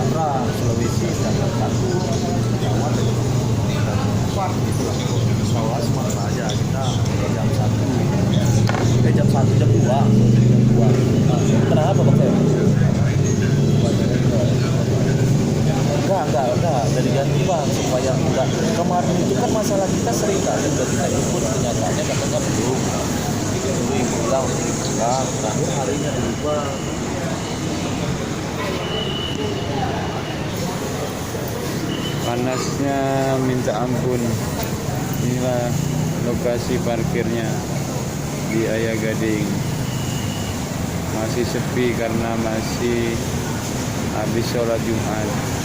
Sumatera, Sulawesi jam 1, Jawa jam 4 gitu lah. Jawa Sumatera aja kita jam 1, jam 1 jam 2, jam 2. Nah, kenapa Pak Teo? Enggak, dari ganti Bang supaya enggak. Kemarin itu kan masalah kita sering kali udah kita ikut kenyataannya katanya belum. Ibu bilang enggak, terakhir harinya berubah. Panasnya minta ampun. Inilah lokasi parkirnya di Ayah Gading. Masih sepi karena masih habis sholat Jumat.